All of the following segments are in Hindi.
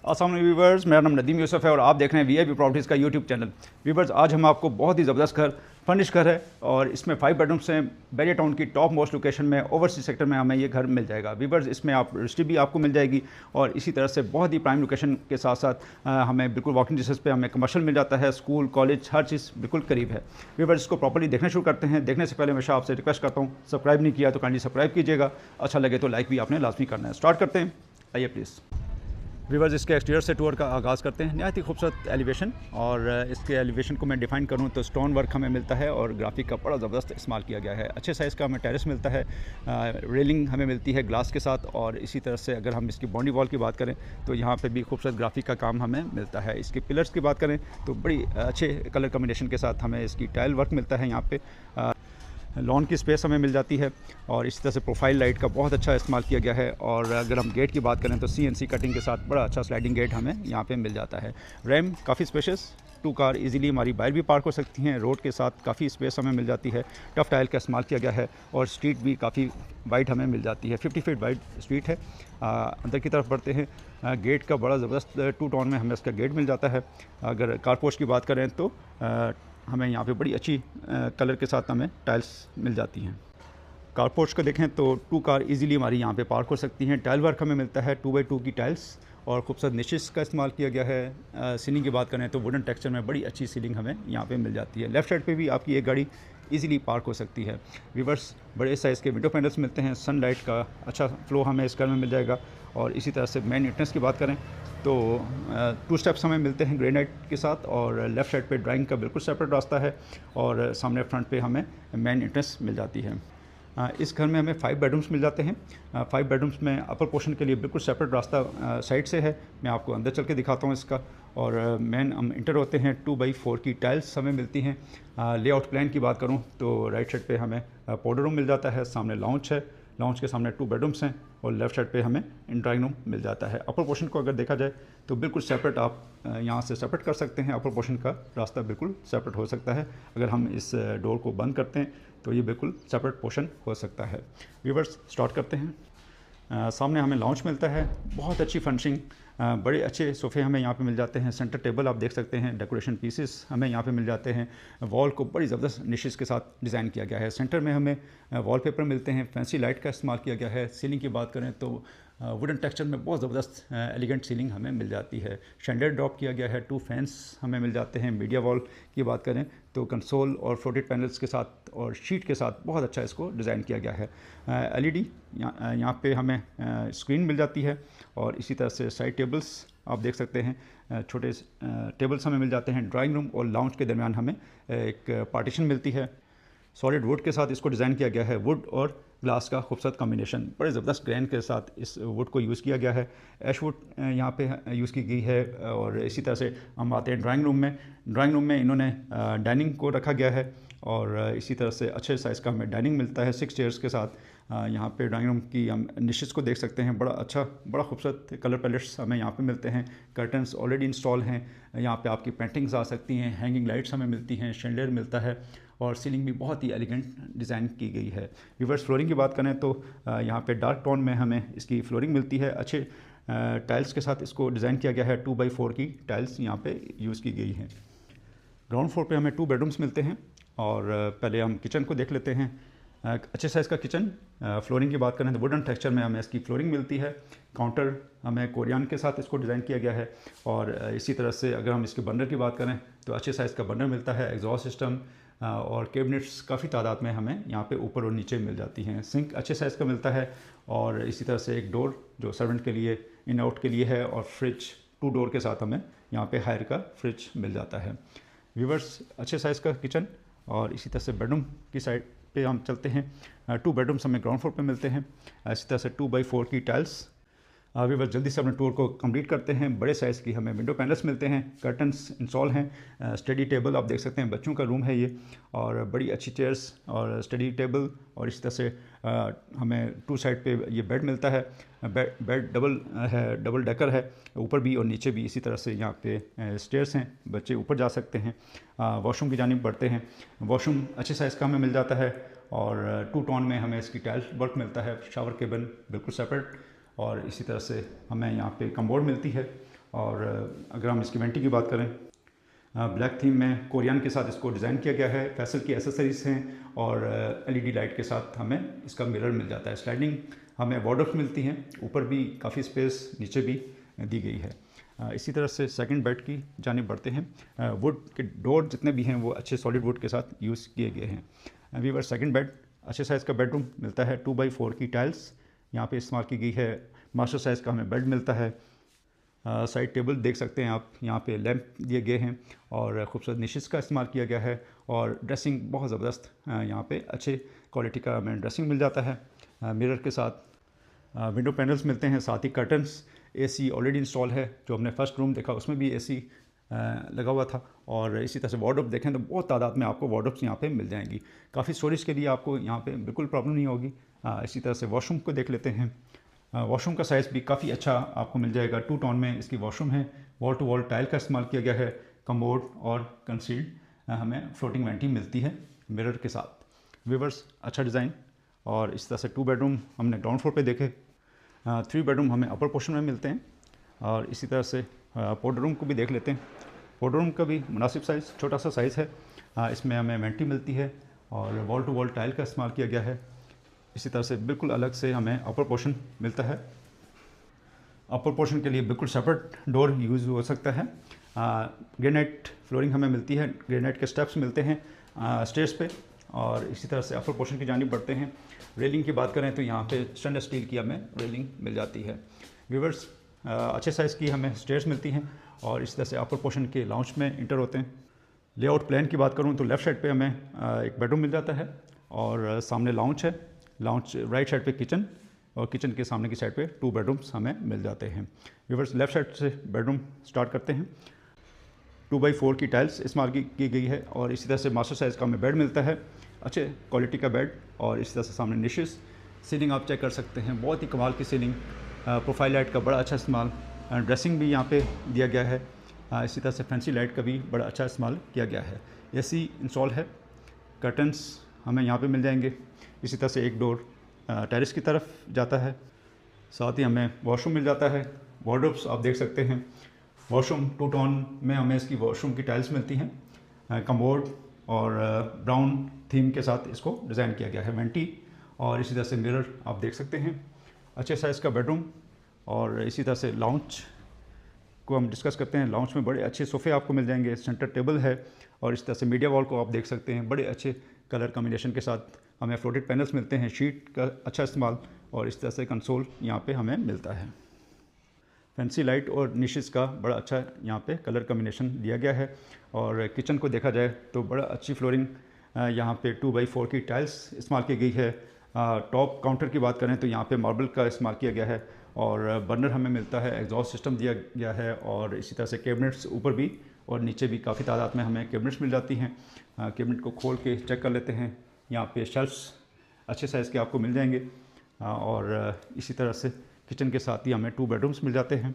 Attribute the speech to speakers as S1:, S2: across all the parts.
S1: अस्सलाम वालेकुम व्यूवर्स, मेरा नाम नदीम यूसुफ है और आप देख रहे हैं वीआईपी प्रॉपर्टीज़ का यूट्यूब चैनल। व्यूवर्स, आज हम आपको बहुत ही ज़बरदस्त घर फर्निश घर है और इसमें 5 बेडरूम्स हैं। बैरियर टाउन की टॉप मोस्ट लोकेशन में ओवरसीज सेक्टर में हमें ये घर मिल जाएगा। व्यूवर्स, इसमें आप रजिस्ट्री भी आपको मिल जाएगी और इसी तरह से बहुत ही प्राइम लोकेशन के साथ साथ हमें बिल्कुल वॉकिंग डिस्टेंस पे हमें कमर्शियल मिल जाता है, स्कूल कॉलेज हर चीज़ बिल्कुल करीब है। व्यूवर्स, इसको प्रॉपर्ली देखना शुरू करते हैं। देखने से पहले हमेशा आपसे रिक्वेस्ट करता हूँ, सब्सक्राइब नहीं किया तो काइंडली सब्सक्राइब कीजिएगा, अच्छा लगे तो लाइक भी आपने लाजमी करना है। स्टार्ट करते हैं, आइए प्लीज़। व्यूवर्स, इसके एक्सटीरियर से टूर का आगाज़ करते हैं। नहायत ही खूबसूरत एलिवेशन, और इसके एलिवेशन को मैं डिफ़ाइन करूँ तो स्टोन वर्क हमें मिलता है और ग्राफिक का बड़ा ज़बरदस्त इस्तेमाल किया गया है। अच्छे साइज़ का हमें टेरेस मिलता है, रेलिंग हमें मिलती है ग्लास के साथ, और इसी तरह से अगर हम इसकी बाउंड्री वॉल की बात करें तो यहाँ पे भी खूबसूरत ग्राफिक का काम हमें मिलता है। इसके पिलर्स की बात करें तो बड़ी अच्छे कलर कॉम्बिनेशन के साथ हमें इसकी टाइल वर्क मिलता है। यहाँ पे लॉन की स्पेस हमें मिल जाती है और इसी तरह से प्रोफाइल लाइट का बहुत अच्छा इस्तेमाल किया गया है। और अगर हम गेट की बात करें तो CNC कटिंग के साथ बड़ा अच्छा स्लाइडिंग गेट हमें यहाँ पे मिल जाता है। रैम काफ़ी स्पेशियस, 2 कार इजीली हमारी बाहर भी पार्क हो सकती हैं। रोड के साथ काफ़ी स्पेस हमें मिल जाती है। टफ टाइल का इस्तेमाल किया गया है और स्ट्रीट भी काफ़ी वाइड हमें मिल जाती है। 50 फीट वाइड स्ट्रीट है। अंदर की तरफ बढ़ते हैं। गेट का बड़ा ज़बरदस्त 2 टोन में हमें इसका गेट मिल जाता है। अगर कारपोर्च की बात करें तो हमें यहाँ पे बड़ी अच्छी कलर के साथ हमें टाइल्स मिल जाती हैं। कारपोर्च को देखें तो 2 कार इजीली हमारी यहाँ पे पार्क हो सकती हैं। टाइल वर्क हमें मिलता है 2x2 की टाइल्स और खूबसूरत निशेस का इस्तेमाल किया गया है। सीलिंग की बात करें तो वुडन टेक्सचर में बड़ी अच्छी सीलिंग हमें यहाँ पे मिल जाती है। लेफ़्ट साइड पे भी आपकी एक गाड़ी इजीली पार्क हो सकती है। व्यूवर्स, बड़े साइज़ के विंडो पैनल्स मिलते हैं। सनलाइट का अच्छा फ्लो हमें इस घर में मिल जाएगा। और इसी तरह से मेन एंट्रेंस की बात करें तो 2 स्टेप्स हमें मिलते हैं ग्रेनाइट के साथ, और लेफ़्ट साइड पे ड्राइंग का बिल्कुल सेपरेट रास्ता है और सामने फ्रंट पे हमें मेन एंट्रेंस मिल जाती है। इस घर में हमें 5 बेडरूम्स मिल जाते हैं। 5 बेडरूम्स में अपर पोर्शन के लिए बिल्कुल सेपरेट रास्ता साइड से है। मैं आपको अंदर चल के दिखाता हूँ इसका। और मेन हम इंटर होते हैं, 2x4 की टाइल्स हमें मिलती हैं। लेआउट प्लान की बात करूँ तो राइट साइड पे हमें पाउडर रूम मिल जाता है, सामने लाउंज है, लाउंज के सामने 2 बेडरूम्स हैं और लेफ़्ट साइड पे हमें ड्राइंग रूम मिल जाता है। अपर पोर्शन को अगर देखा जाए तो बिल्कुल सेपरेट आप यहाँ से सेपरेट कर सकते हैं। अपर पोर्शन का रास्ता बिल्कुल सेपरेट हो सकता है। अगर हम इस डोर को बंद करते हैं तो ये बिल्कुल सेपरेट पोर्शन हो सकता है। व्यूवर्स, स्टार्ट करते हैं। सामने हमें लाउंज मिलता है, बहुत अच्छी फर्निशिंग, बड़े अच्छे सोफ़े हमें यहाँ पे मिल जाते हैं। सेंटर टेबल आप देख सकते हैं, डेकोरेशन पीसेस हमें यहाँ पे मिल जाते हैं। वॉल को बड़ी ज़बरदस्त निशेस के साथ डिज़ाइन किया गया है। सेंटर में हमें वॉलपेपर मिलते हैं, फैंसी लाइट का इस्तेमाल किया गया है। सीलिंग की बात करें तो वुडन टेक्सचर में बहुत ज़बरदस्त एलिगेंट सीलिंग हमें मिल जाती है। शैंडलियर ड्रॉप किया गया है, 2 फैंस हमें मिल जाते हैं। मीडिया वॉल की बात करें तो कंसोल और फ्लोटेड पैनल्स के साथ और शीट के साथ बहुत अच्छा इसको डिज़ाइन किया गया है। LED यहाँ पे हमें स्क्रीन मिल जाती है और इसी तरह से साइड टेबल्स आप देख सकते हैं, छोटे टेबल्स हमें मिल जाते हैं। ड्राइंग रूम और लाउंज के दरमियान हमें एक पार्टीशन मिलती है। सॉलिड वुड के साथ इसको डिज़ाइन किया गया है। वुड और ग्लास का खूबसूरत कॉम्बिनेशन, बड़े ज़बरदस्त ग्रैन के साथ इस वुड को यूज़ किया गया है। ऐश वुड यहाँ पे यूज़ की गई है। और इसी तरह से हम आते हैं ड्राइंग रूम में। ड्राइंग रूम में इन्होंने डाइनिंग को रखा गया है और इसी तरह से अच्छे साइज़ का हमें डाइनिंग मिलता है 6 चेयर्स के साथ। यहाँ पे ड्राइंग रूम की हम निशेस को देख सकते हैं, बड़ा अच्छा बड़ा खूबसूरत कलर पैलेट्स हमें यहाँ पे मिलते हैं। कर्टन्स ऑलरेडी इंस्टॉल हैं। यहाँ पे आपकी पेंटिंग्स आ सकती हैं, हैंगिंग लाइट्स हमें मिलती हैं, शैंडलियर मिलता है और सीलिंग भी बहुत ही एलिगेंट डिज़ाइन की गई है। रिवर्स फ्लोरिंग की बात करें तो यहाँ पे डार्क टोन में हमें इसकी फ्लोरिंग मिलती है। अच्छे टाइल्स के साथ इसको डिज़ाइन किया गया है। 2x4 की टाइल्स यहाँ पे यूज़ की गई हैं। ग्राउंड फ्लोर पे हमें 2 बेडरूम्स मिलते हैं और पहले हम किचन को देख लेते हैं। अच्छे साइज़ का किचन। फ्लोरिंग की बात करें तो वुडन टेक्सचर में हमें इसकी फ्लोरिंग मिलती है। काउंटर हमें कोरियन के साथ इसको डिज़ाइन किया गया है और इसी तरह से अगर हम इसके बर्नर की बात करें तो अच्छे साइज़ का बर्नर मिलता है। एग्जॉस्ट सिस्टम और कैबिनेट्स काफ़ी तादाद में हमें यहाँ पे ऊपर और नीचे मिल जाती हैं। सिंक अच्छे साइज़ का मिलता है और इसी तरह से एक डोर जो सर्वेंट के लिए इन आउट के लिए है, और फ्रिज 2 डोर के साथ हमें यहाँ पे हायर का फ्रिज मिल जाता है। व्यूवर्स, अच्छे साइज़ का किचन। और इसी तरह से बेडरूम की साइड पे हम चलते हैं। 2 बेडरूम्स हमें ग्राउंड फ्लोर पे मिलते हैं। इसी तरह से 2x4 की टाइल्स। अभी बस जल्दी से अपने टूर को कंप्लीट करते हैं। बड़े साइज़ की हमें विंडो पैनल्स मिलते हैं, कर्टन्स इंस्टॉल हैं। स्टडी टेबल आप देख सकते हैं, बच्चों का रूम है ये, और बड़ी अच्छी चेयर्स और स्टडी टेबल। और इस तरह से हमें 2 साइड पे ये बेड मिलता है। बेड डबल है, डबल डेकर है, ऊपर भी और नीचे भी। इसी तरह से यहाँ पे स्टेयर्स हैं, बच्चे ऊपर जा सकते हैं। वॉशरूम की जानिब बढ़ते हैं। वॉशरूम अच्छे साइज़ का हमें मिल जाता है और 2 टोन में हमें इसकी टाइल्स वर्क मिलता है। शावर केबिन बिल्कुल सेपरेट। और इसी तरह से हमें यहाँ पे कमोड मिलती है और अगर हम इसकी वेंटी की बात करें, ब्लैक थीम में कोरियन के साथ इसको डिज़ाइन किया गया है। फैसल की एसेसरीज हैं और एलईडी लाइट के साथ हमें इसका मिरर मिल जाता है। स्लाइडिंग हमें वार्डरोब्स मिलती हैं, ऊपर भी काफ़ी स्पेस, नीचे भी दी गई है। इसी तरह से सेकंड बेड की जानिब बढ़ते हैं। वुड के डोर जितने भी हैं वो अच्छे सॉलिड वुड के साथ यूज़ किए गए हैं। वीवर सेकंड बेड, अच्छे साइज़ का बेडरूम मिलता है। 2x4 की टाइल्स यहाँ पे इस्तेमाल की गई है। मास्टर साइज़ का हमें बेड मिलता है। साइड टेबल देख सकते हैं आप, यहाँ पे लैंप दिए गए हैं और खूबसूरत निशेस का इस्तेमाल किया गया है। और ड्रेसिंग बहुत ज़बरदस्त, यहाँ पे अच्छे क्वालिटी का हमें ड्रेसिंग मिल जाता है। मिरर के साथ विंडो पैनल्स मिलते हैं, साथ ही कर्टन्स। एसी ऑलरेडी इंस्टॉल है, जो हमने फर्स्ट रूम देखा उसमें भी एसी लगा हुआ था। और इसी तरह से वार्डरोब देखें तो बहुत तादाद में आपको वार्डरोब्स यहाँ पे मिल जाएंगी। काफ़ी स्टोरेज के लिए आपको यहाँ पे बिल्कुल प्रॉब्लम नहीं होगी। इसी तरह से वॉशरूम को देख लेते हैं। वॉशरूम का साइज़ भी काफ़ी अच्छा आपको मिल जाएगा। 2 टोन में इसकी वॉशरूम है। वॉल टू वॉल टाइल का इस्तेमाल किया गया है। कमोड और कंसील्ड हमें फ्लोटिंग वेंटी मिलती है मिरर के साथ। व्यूवर्स, अच्छा डिज़ाइन। और इस तरह से 2 बेडरूम हमने ग्राउंड फ्लोर पे देखे। 3 बेडरूम हमें अपर पोर्शन में मिलते हैं। और इसी तरह से पाउडर रूम को भी देख लेते हैं। पाउडर रूम का भी मुनासिब साइज़, छोटा सा साइज़ है। इसमें हमें वेंटी मिलती है और वॉल टू वॉल टाइल का इस्तेमाल किया गया है। इसी तरह से बिल्कुल अलग से हमें अपर पोर्शन मिलता है। अपर पोर्शन के लिए बिल्कुल सेपरेट डोर यूज़ हो सकता है। ग्रेनाइट फ्लोरिंग हमें मिलती है, ग्रेनाइट के स्टेप्स मिलते हैं स्टेयर्स पे। और इसी तरह से अपर पोर्शन की जानिब बढ़ते हैं। रेलिंग की बात करें तो यहाँ पे स्टेनलेस स्टील की हमें रेलिंग मिल जाती है। व्यूवर्स, अच्छे साइज़ की हमें स्टेयर्स मिलती हैं और इस तरह से अपर पोर्शन के लाउंज में इंटर होते हैं। लेआउट प्लान की बात करूँ तो लेफ़्ट साइड पे हमें एक बेडरूम मिल जाता है और सामने लाउंज है। लाउंज राइट साइड पे किचन और किचन के सामने की साइड पे 2 बेडरूम्स हमें मिल जाते हैं। व्यूवर्स, लेफ़्ट साइड से बेडरूम स्टार्ट करते हैं। 2x4 की टाइल्स इस्तेमाल की गई है और इसी तरह से मास्टर साइज़ का हमें बेड मिलता है, अच्छे क्वालिटी का बेड। और इसी तरह से सामने निशेस। सीलिंग आप चेक कर सकते हैं, बहुत ही कमाल की सीलिंग। प्रोफाइल लाइट का बड़ा अच्छा इस्तेमाल। ड्रेसिंग भी यहाँ पे दिया गया है। इसी तरह से फैंसी लाइट का भी बड़ा अच्छा इस्तेमाल किया गया है। एसी इंस्टॉल है। कर्टन्स हमें यहाँ पे मिल जाएंगे। इसी तरह से एक डोर टेरेस की तरफ जाता है। साथ ही हमें वॉशरूम मिल जाता है। वार्डरोब्स आप देख सकते हैं। वॉशरूम 2 टोन में हमें इसकी वॉशरूम की टाइल्स मिलती हैं। कमोड और ब्राउन थीम के साथ इसको डिज़ाइन किया गया है। वेंटी और इसी तरह से मिरर आप देख सकते हैं। अच्छे साइज़ का बेडरूम। और इसी तरह से लाउंज को हम डिस्कस करते हैं। लाउंज में बड़े अच्छे सोफ़े आपको मिल जाएंगे। सेंटर टेबल है और इस तरह से मीडिया वॉल को आप देख सकते हैं, बड़े अच्छे कलर कॉम्बिनेशन के साथ हमें फ्लोटेड पैनल्स मिलते हैं। शीट का अच्छा इस्तेमाल और इस तरह से कंसोल यहाँ पे हमें मिलता है। फैंसी लाइट और निशेस का बड़ा अच्छा यहाँ पे कलर कॉम्बिनेशन दिया गया है। और किचन को देखा जाए तो बड़ा अच्छी फ्लोरिंग यहाँ पे 2x4 की टाइल्स इस्तेमाल की गई है। टॉप काउंटर की बात करें तो यहाँ पे मार्बल का इस्तेमाल किया गया है और बर्नर हमें मिलता है। एग्जॉस्ट सिस्टम दिया गया है और इसी तरह से कैबिनेट्स ऊपर भी और नीचे भी काफ़ी तादाद में हमें कैबिनेट्स मिल जाती हैं। कैबिनेट को खोल के चेक कर लेते हैं। यहाँ पे शेल्फ्स अच्छे साइज़ के आपको मिल जाएंगे। और इसी तरह से किचन के साथ ही हमें 2 बेडरूम्स मिल जाते हैं।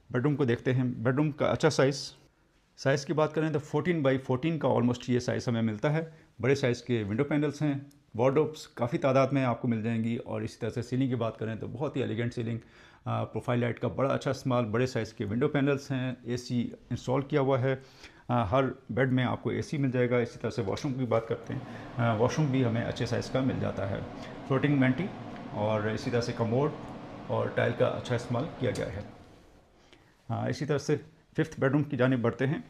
S1: बेडरूम को देखते हैं। बेडरूम का अच्छा साइज़ की बात करें तो 14x14 का ऑलमोस्ट ये साइज़ हमें मिलता है। बड़े साइज़ के विंडो पैनल्स हैं। वार्डरोब्स काफ़ी तादाद में आपको मिल जाएंगी। और इसी तरह से सीलिंग की बात करें तो बहुत ही एलिगेंट सीलिंग। प्रोफाइल लाइट का बड़ा अच्छा इस्तेमाल। बड़े साइज़ के विंडो पैनल्स हैं। एसी इंस्टॉल किया हुआ है। हर बेड में आपको एसी मिल जाएगा। इसी तरह से वॉशरूम की बात करते हैं। वॉशरूम भी हमें अच्छे साइज़ का मिल जाता है। फ्लोटिंग वेंटी और इसी तरह से कमोड और टाइल का अच्छा इस्तेमाल किया गया है। इसी तरह से 5th बेडरूम की जानिब बढ़ते हैं।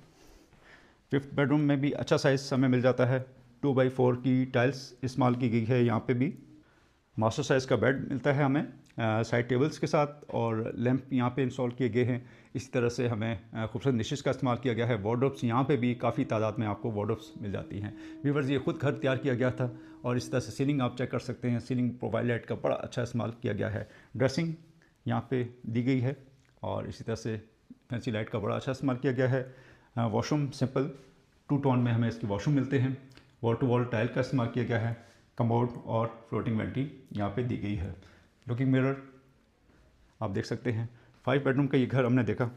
S1: 5th बेडरूम में भी अच्छा साइज़ हमें मिल जाता है। 2x4 की टाइल्स इस्तेमाल की गई है। यहाँ पे भी मास्टर साइज़ का बेड मिलता है हमें साइड टेबल्स के साथ और लैंप यहाँ पे इंस्टॉल किए गए हैं। इसी तरह से हमें खूबसूरत निशेस का इस्तेमाल किया गया है। वार्डरोब्स यहाँ पे भी काफ़ी तादाद में आपको वार्डरोब्स मिल जाती हैं। व्यूअर्स, ये खुद घर तैयार किया गया था। और इस तरह से सीलिंग आप चेक कर सकते हैं। सीलिंग प्रोफाइल लाइट का बड़ा अच्छा इस्तेमाल किया गया है। ड्रेसिंग यहाँ पे दी गई है और इसी तरह से फैंसी लाइट का बड़ा अच्छा इस्तेमाल किया गया है। वॉशरूम सिंपल 2 टोन में हमें इसके वॉशरूम मिलते हैं। वॉल टू वॉल टाइल का इस्तेमाल किया गया है। कमोड और फ्लोटिंग वेंटी यहाँ पे दी गई है। लुकिंग मिरर आप देख सकते हैं। 5 बेडरूम का ये घर हमने देखा।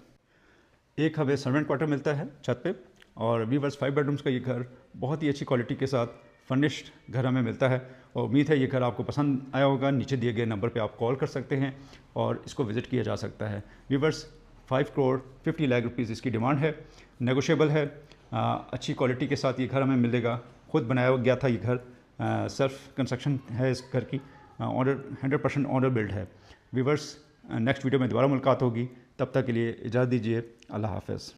S1: एक हमें सर्वेंट क्वार्टर मिलता है छत पे। और व्यूअर्स, 5 बेडरूम्स का ये घर बहुत ही अच्छी क्वालिटी के साथ फर्निश्ड घर हमें मिलता है। और उम्मीद है ये घर आपको पसंद आया होगा। नीचे दिए गए नंबर पे आप कॉल कर सकते हैं और इसको विज़िट किया जा सकता है। व्यूअर्स, 5 करोड़ 50 लाख रुपीज़ इसकी डिमांड है, नेगोशिएबल है। अच्छी क्वालिटी के साथ ये घर हमें मिलेगा। खुद बनाया गया था ये घर, सेल्फ कंस्ट्रक्शन है इस घर की, ऑनर 100% ऑनर बिल्ड है। व्यूअर्स, नेक्स्ट वीडियो में दोबारा मुलाकात होगी, तब तक के लिए इजाज़त दीजिए। अल्लाह हाफ़िज़।